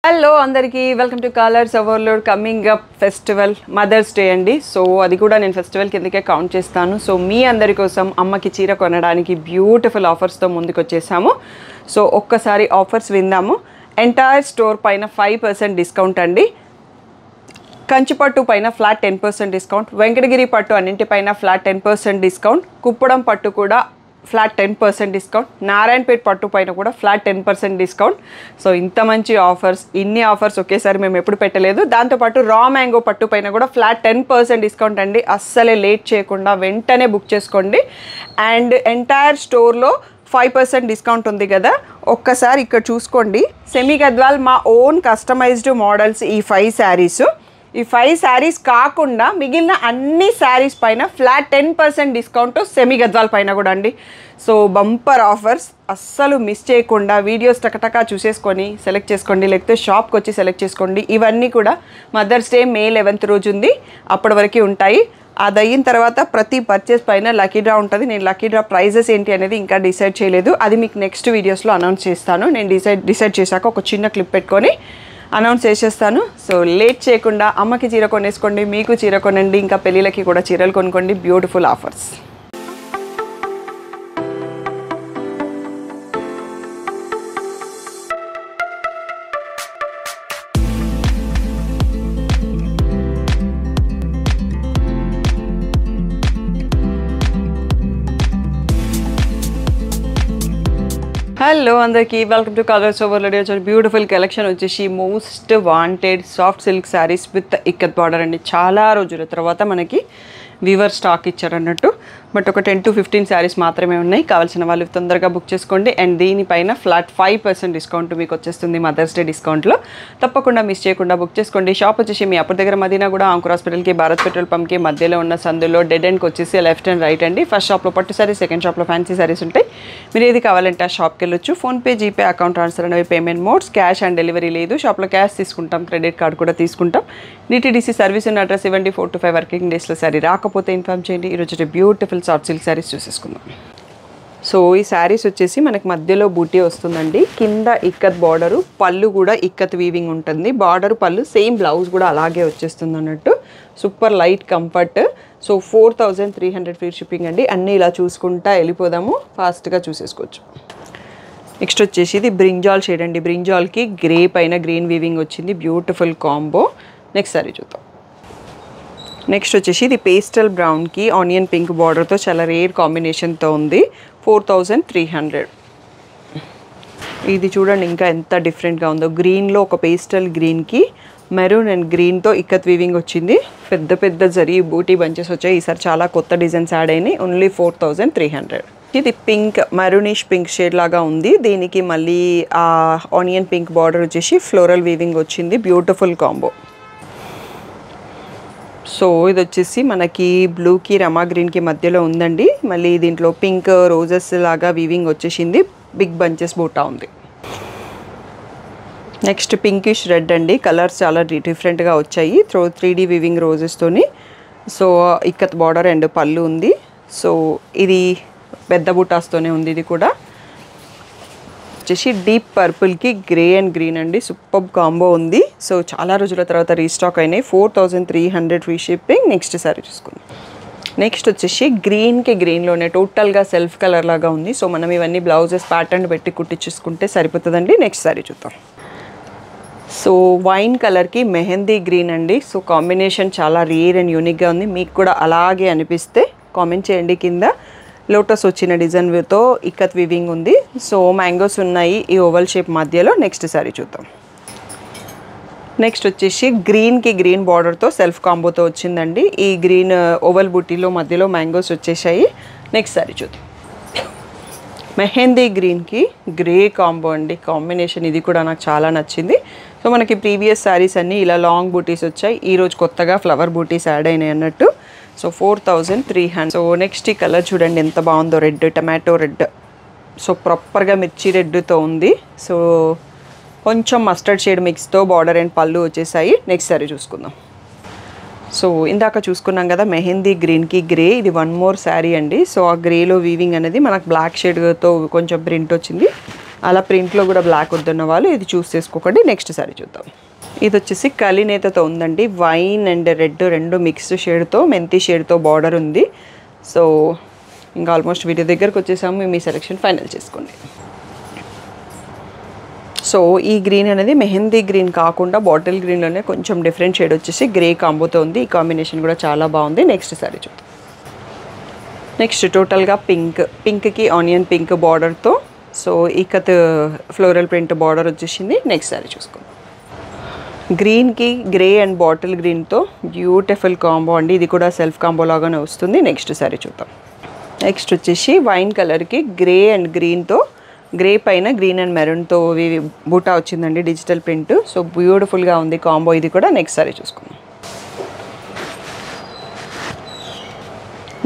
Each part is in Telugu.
హలో అందరికీ welcome to colours overload coming up festival mother's day అండి. సో అది కూడా నేను ఫెస్టివల్ కిందకే కౌంట్ చేస్తాను. సో మీ అందరి కోసం అమ్మకి చీర కొనడానికి బ్యూటిఫుల్ ఆఫర్స్తో ముందుకు వచ్చేసాము. సో ఒక్కసారి ఆఫర్స్ విందాము. ఎంటైర్ స్టోర్ పైన 5% డిస్కౌంట్ అండి. కంచిపట్టు పైన ఫ్లాట్ 10% డిస్కౌంట్, వెంకటగిరి పట్టు అన్నింటిపైన ఫ్లాట్ 10% డిస్కౌంట్, కుప్పడం పట్టు కూడా ఫ్లాట్ 10% డిస్కౌంట్, నారాయణపేట్ పట్టు పైన కూడా ఫ్లాట్ 10% డిస్కౌంట్. సో ఇంత మంచి ఆఫర్స్, ఇన్ని ఆఫర్స్ ఒకేసారి మేము ఎప్పుడు పెట్టలేదు. దాంతోపాటు రా మ్యాంగో పట్టు పైన కూడా ఫ్లాట్ 10% డిస్కౌంట్ అండి. అస్సలే లేట్ చేయకుండా వెంటనే బుక్ చేసుకోండి. అండ్ ఎంటైర్ స్టోర్లో 5% డిస్కౌంట్ ఉంది కదా, ఒక్కసారి ఇక్కడ చూసుకోండి. సెమీ గద్వాల్ మా ఓన్ కస్టమైజ్డ్ మోడల్స్ ఈ 5 శారీస్. ఈ 5 శారీస్ కాకుండా మిగిలిన అన్ని శారీస్ పైన ఫ్లాట్ 10% డిస్కౌంట్ సెమీ గద్వాల్ పైన కూడా అండి. సో బంపర్ ఆఫర్స్, అస్సలు మిస్ చేయకుండా వీడియోస్ టకటకా చూసేసుకొని సెలెక్ట్ చేసుకోండి, లేకపోతే షాప్కి వచ్చి సెలెక్ట్ చేసుకోండి. ఇవన్నీ కూడా మదర్స్ డే May 11th రోజు ఉంది, అప్పటి వరకు ఉంటాయి. అది అయిన తర్వాత ప్రతి పర్చేస్ పైన లక్కీ డ్రా ఉంటుంది. నేను లక్కీ డ్రా ప్రైజెస్ ఏంటి అనేది ఇంకా డిసైడ్ చేయలేదు, అది మీకు నెక్స్ట్ వీడియోస్లో అనౌన్స్ చేస్తాను. నేను డిసైడ్ చేశాక ఒక చిన్న క్లిప్ పెట్టుకొని అనౌన్స్ చేసేస్తాను. సో లేట్ చేయకుండా అమ్మకి చీర కొనేసుకోండి, మీకు చీర కొనండి, ఇంకా పెళ్ళిళ్ళకి కూడా చీరలు కొనుక్కోండి. Beautiful offers. హలో అందరికీ welcome to colours Overload. Beautiful collection వచ్చేసి most wanted soft silk sarees with ikat border అండి. చాలా రోజుల తర్వాత మనకి వీవర్ స్టాక్ ఇచ్చారన్నట్టు, బట్ ఒక 10 to 15 శారీస్ మాత్రమే ఉన్నాయి. కావాల్సిన వాళ్ళు తొందరగా బుక్ చేసుకోండి. అండ్ దీనిపైన ఫ్లాట్ 5% డిస్కౌంట్ మీకు వచ్చేస్తుంది మదర్స్ డే డిస్కౌంట్లో. తప్పకుండా మిస్ చేయకుండా బుక్ చేసుకోండి. షాప్ వచ్చేసి మీ అప్పటి దగ్గర మదీనా కూడా ఆంకుర్ హాస్పిటల్కి, భారత్ పెట్రోల్ పంప్కి మధ్యలో ఉన్న సందులో డెడ్ ఎండ్కి వచ్చేసి లెఫ్ట్ అండ్ రైట్ అండి. ఫస్ట్ షాప్లో పట్టు శారీస్, సెకండ్ షాప్లో ఫ్యాన్సీ శారీస్ ఉంటాయి. మీరు ఏది కావాలంటే ఆ షాప్కి వెళ్ళొచ్చు. ఫోన్పే, జీపే, అకౌంట్ ట్రాన్స్ఫర్ అనేవి payment modes. Cash on delivery లేదు. షాప్లో క్యాష్ తీసుకుంటాం, క్రెడిట్ కార్డ్ కూడా తీసుకుంటాం. DTDC సర్వీస్ ఉన్న అడ్రస్ ఇవ్వండి. 4 to 5 వర్కింగ్ డేస్లో శారీ రాకపోతే ఇన్ఫార్మ్ చేయండి. ఈరోజు బ్యూటిఫుల్ సాఫ్ట్ సిల్క్ శారీస్ చూసేసుకుందాం. సో ఈ శారీస్ వచ్చేసి మనకి మధ్యలో బూటీ వస్తుందండి, కింద ఇక్కత్ బార్డరు, పళ్ళు కూడా ఇక్కత్ వీవింగ్ ఉంటుంది. బార్డర్ పళ్ళు సేమ్, బ్లౌజ్ కూడా అలాగే వచ్చేస్తుంది అన్నట్టు. Super light comfort. So 4300 free shipping అండి. అన్నీ ఇలా చూసుకుంటా వెళ్ళిపోదాము, ఫాస్ట్గా చూసేసుకోవచ్చు. నెక్స్ట్ వచ్చేసి ఇది బ్రింజాల్ షేడ్ అండి. బ్రింజాల్కి గ్రే పైన గ్రీన్ వీవింగ్ వచ్చింది, బ్యూటిఫుల్ కాంబో. నెక్స్ట్ సారీ చూద్దాం. నెక్స్ట్ వచ్చేసి ఇది పేస్టల్ బ్రౌన్కి ఆనియన్ పింక్ బార్డర్తో చాలా రేర్ కాంబినేషన్తో ఉంది. 4300. ఇది చూడండి ఇంకా ఎంత డిఫరెంట్గా ఉందో. గ్రీన్లో ఒక పేస్టల్ గ్రీన్కి మెరూన్ అండ్ గ్రీన్తో ఇక్కత్ వీవింగ్ వచ్చింది. పెద్ద పెద్ద జరీ బూటీ బంచెస్ వచ్చాయి. ఈసారి చాలా కొత్త డిజైన్స్ యాడ్ అయినాయి. ఓన్లీ 4300. ఇది పింక్, మెరూనిష్ పింక్ షేడ్ లాగా ఉంది. దీనికి మళ్ళీ ఆనియన్ పింక్ బార్డర్ వచ్చేసి ఫ్లోరల్ వీవింగ్ వచ్చింది. Beautiful combo. సో ఇది వచ్చేసి మనకి బ్లూకి రమా గ్రీన్కి మధ్యలో ఉందండి. మళ్ళీ దీంట్లో పింక్ రోజెస్ లాగా వీవింగ్ వచ్చేసింది. బిగ్ బంచెస్ బూటా ఉంది. నెక్స్ట్ పింకిష్ రెడ్ అండి. కలర్స్ చాలా డిఫరెంట్గా వచ్చాయి. 3D వీవింగ్ రోజెస్తోని. సో ఇక్కత్ బార్డర్ అండ్ పళ్ళు ఉంది. సో ఇది పెద్ద బూటాస్తోనే ఉంది. ఇది కూడా వచ్చేసి డీప్ పర్పుల్కి గ్రే అండ్ గ్రీన్ అండి. సూపర్ కాంబో ఉంది. సో చాలా రోజుల తర్వాత రీస్టాక్ అయినాయి. 4300 ఫ్రీ షిప్పింగ్. నెక్స్ట్ సారీ చూసుకుందాం. నెక్స్ట్ వచ్చేసి గ్రీన్కి గ్రీన్లోనే టోటల్గా సెల్ఫ్ కలర్ లాగా ఉంది. సో మనం ఇవన్నీ బ్లౌజెస్ ప్యాటర్న్ పెట్టి కుట్టించుకుంటే సరిపోతుందండి. నెక్స్ట్ సారీ చూద్దాం. సో వైన్ కలర్కి మెహందీ గ్రీన్ అండి. సో కాంబినేషన్ చాలా రేర్ అండ్ యూనిక్గా ఉంది. మీకు కూడా అలాగే అనిపిస్తే కామెంట్ చేయండి కింద. లోటస్ వచ్చిన డిజైన్తో ఇక్కత్ వీవింగ్ ఉంది. సో మ్యాంగోస్ ఉన్నాయి ఈ ఓవల్ షేప్ మధ్యలో. నెక్స్ట్ సారీ చూద్దాం. నెక్స్ట్ వచ్చేసి గ్రీన్కి గ్రీన్ బార్డర్తో సెల్ఫ్ కాంబోతో వచ్చిందండి. ఈ గ్రీన్ ఓవల్ బుటీలో మధ్యలో మ్యాంగోస్ వచ్చేసాయి. నెక్స్ట్ సారీ చూద్దాం. మెహందీ గ్రీన్కి గ్రే కాంబో అండి. కాంబినేషన్ ఇది కూడా నాకు చాలా నచ్చింది. సో మనకి ప్రీవియస్ శారీస్ అన్నీ ఇలా లాంగ్ బూటీస్ వచ్చాయి. ఈరోజు కొత్తగా ఫ్లవర్ బూటీస్ యాడ్ అయినాయి అన్నట్టు. సో 4300. సో నెక్స్ట్ ఈ కలర్ చూడండి ఎంత బాగుందో, రెడ్, టమాటో రెడ్. సో ప్రాపర్గా మిర్చి రెడ్తో ఉంది. సో కొంచెం మస్టర్డ్ షేడ్ మిక్స్తో బార్డర్ అండ్ పళ్ళు వచ్చేసాయి. నెక్స్ట్ సారీ చూసుకుందాం. సో ఇందాక చూసుకున్నాం కదా మెహందీ గ్రీన్కి గ్రే, ఇది 1 more శారీ అండి. సో ఆ గ్రేలో వీవింగ్ అనేది మనకు బ్లాక్ షేడ్తో కొంచెం ప్రింట్ వచ్చింది. అలా ప్రింట్లో కూడా బ్లాక్ వద్దన్న వాళ్ళు ఇది చూస్ చేసుకోకండి. నెక్స్ట్ సారీ చూద్దాం. ఇది వచ్చేసి కలినేతతో ఉందండి. వైన్ అండ్ రెడ్ రెండు మిక్స్ షేడ్తో మెంతి షేడ్తో బార్డర్ ఉంది. సో ఇంకా ఆల్మోస్ట్ వీడియో దగ్గరకు వచ్చేసాము. మీ సెలెక్షన్ ఫైనల్ చేసుకోండి. సో ఈ గ్రీన్ అనేది మెహందీ గ్రీన్ కాకుండా బాటిల్ గ్రీన్లోనే కొంచెం డిఫరెంట్ షేడ్ వచ్చేసి గ్రే కాంబోతో ఉంది. ఈ కాంబినేషన్ కూడా చాలా బాగుంది. నెక్స్ట్ సారీ చూద్దాం. నెక్స్ట్ టోటల్గా పింక్కి ఆనియన్ పింక్ బార్డర్తో so ikat floral print border వచ్చేసింది. నెక్స్ట్ సారీ చూసుకోండి. గ్రీన్కి గ్రే అండ్ బాటిల్ గ్రీన్తో బ్యూటిఫుల్ కాంబో అండి. ఇది కూడా సెల్ఫ్ కాంబో లాగానే వస్తుంది. నెక్స్ట్ సారీ చూద్దాం. నెక్స్ట్ వచ్చేసి వైన్ కలర్కి గ్రే అండ్ గ్రీన్తో గ్రే పైన గ్రీన్ అండ్ మెరూన్తో బూటా వచ్చిందండి డిజిటల్ ప్రింట్. సో బ్యూటిఫుల్గా ఉంది కాంబో ఇది కూడా. నెక్స్ట్ సారీ చూసుకుందాం.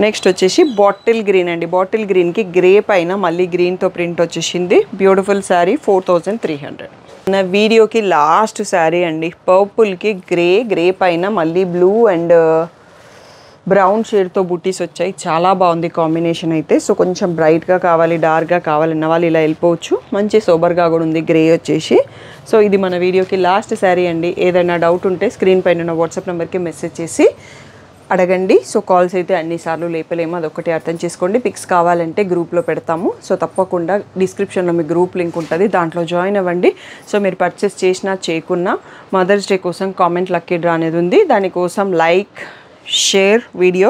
నెక్స్ట్ వచ్చేసి బాటిల్ గ్రీన్ అండి. బాటిల్ గ్రీన్కి గ్రే పైన మళ్ళీ గ్రీన్తో ప్రింట్ వచ్చేసింది. బ్యూటిఫుల్ శారీ 4300. నా వీడియోకి లాస్ట్ శారీ అండి. పర్పుల్కి గ్రే పైన మళ్ళీ బ్లూ అండ్ బ్రౌన్ షేడ్తో బుటీస్ వచ్చాయి. చాలా బాగుంది కాంబినేషన్ అయితే. సో కొంచెం బ్రైట్గా కావాలి డార్క్గా కావాలన్న వాళ్ళు ఇలా వెళ్ళిపోవచ్చు. మంచి సోబర్గా కూడా ఉంది గ్రే వచ్చేసి. సో ఇది మన వీడియోకి లాస్ట్ శారీ అండి. ఏదైనా డౌట్ ఉంటే స్క్రీన్ పైన ఉన్న వాట్సాప్ నెంబర్కి మెసేజ్ చేసి అడగండి. సో కాల్స్ అయితే అన్నిసార్లు లేపలేము, అదొక్కటి అర్థం చేసుకోండి. పిక్స్ కావాలంటే గ్రూప్లో పెడతాము. సో తప్పకుండా డిస్క్రిప్షన్లో మీ గ్రూప్ లింక్ ఉంటుంది, దాంట్లో జాయిన్ అవ్వండి. సో మీరు పర్చేస్ చేసినా చేయకున్నా మదర్స్ డే కోసం కామెంట్ లక్కీ డ్రా అనేది ఉంది. దానికోసం లైక్ షేర్ వీడియో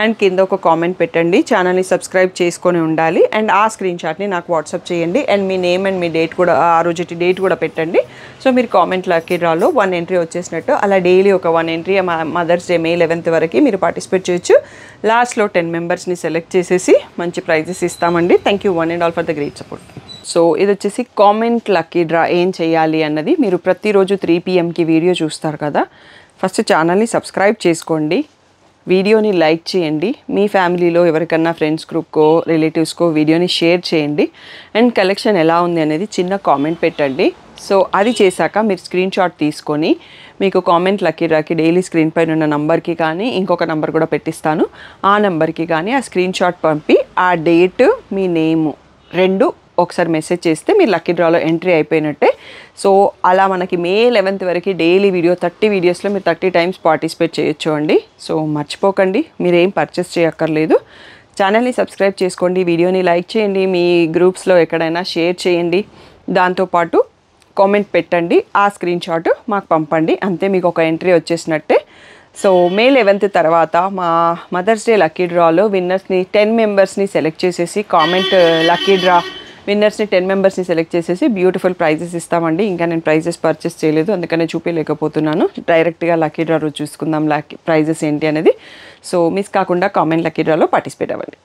అండ్ కింద ఒక కామెంట్ పెట్టండి. ఛానల్ని సబ్స్క్రైబ్ చేసుకొని ఉండాలి. అండ్ ఆ స్క్రీన్ షాట్ని నాకు వాట్సాప్ చేయండి. And me name and me date కూడా ఆ రోజు డేట్ కూడా పెట్టండి. సో మీరు కామెంట్ లక్కీ డ్రాలో 1 ఎంట్రీ వచ్చేసినట్టు. అలా డైలీ ఒక 1 entry mothers day May 11th వరకు మీరు పార్టిసిపేట్ చేయొచ్చు. లాస్ట్లో 10 మెంబర్స్ని సెలెక్ట్ చేసేసి మంచి ప్రైజెస్ ఇస్తామండి. Thank you one and all for the great support. So ఇది వచ్చేసి కామెంట్ లక్కీ డ్రా ఏం చేయాలి అన్నది. మీరు ప్రతిరోజు 3 PMకి వీడియో చూస్తారు కదా. ఫస్ట్ ఛానల్ని సబ్స్క్రైబ్ చేసుకోండి, వీడియోని లైక్ చేయండి, మీ ఫ్యామిలీలో ఎవరికన్నా ఫ్రెండ్స్ గ్రూప్కో రిలేటివ్స్కో వీడియోని షేర్ చేయండి. అండ్ కలెక్షన్ ఎలా ఉంది అనేది చిన్న కామెంట్ పెట్టండి. సో అది చేశాక మీరు స్క్రీన్ షాట్ తీసుకొని మీకు కామెంట్ లక్కీ డ్రాకి డైలీ స్క్రీన్ పైన ఉన్న నంబర్కి కానీ ఇంకొక నంబర్ కూడా పెట్టిస్తాను, ఆ నెంబర్కి కానీ ఆ స్క్రీన్ షాట్ పంపి ఆ డేట్ మీ నేము 2 ఒకసారి మెసేజ్ చేస్తే మీరు లక్కీ డ్రాలో ఎంట్రీ అయిపోయినట్టే. సో అలా మనకి May 11th వరకు డైలీ వీడియో 30 వీడియోస్లో మీరు 30 టైమ్స్ పార్టిసిపేట్ చేయొచ్చు అండి. సో మర్చిపోకండి, మీరేం పర్చేస్ చేయక్కర్లేదు. ఛానల్ని సబ్స్క్రైబ్ చేసుకోండి, వీడియోని లైక్ చేయండి, మీ గ్రూప్స్లో ఎక్కడైనా షేర్ చేయండి, దాంతోపాటు కామెంట్ పెట్టండి, ఆ స్క్రీన్ షాట్ మాకు పంపండి. అంతే, మీకు ఒక ఎంట్రీ వచ్చేసినట్టే. సో May 11th తర్వాత మా మదర్స్ డే లక్కీ డ్రాలో విన్నర్స్ని 10 మెంబర్స్ని సెలెక్ట్ చేసేసి కామెంట్ లక్కీ డ్రా విన్నర్స్ని 10 మెంబర్స్ని సెలెక్ట్ చేసేసి బ్యూటిఫుల్ ప్రైజెస్ ఇస్తామండి. ఇంకా నేను ప్రైజెస్ పర్చేస్ చేయలేదు, అందుకనే చూపించలేకపోతున్నాను. డైరెక్ట్గా లక్కీ డ్రా రోజు చూసుకుందాం ప్రైజెస్ ఏంటి అనేది. సో మిస్ కాకుండా కామెంట్ లక్కీ డ్రాలో పార్టిసిపేట్ అవ్వండి.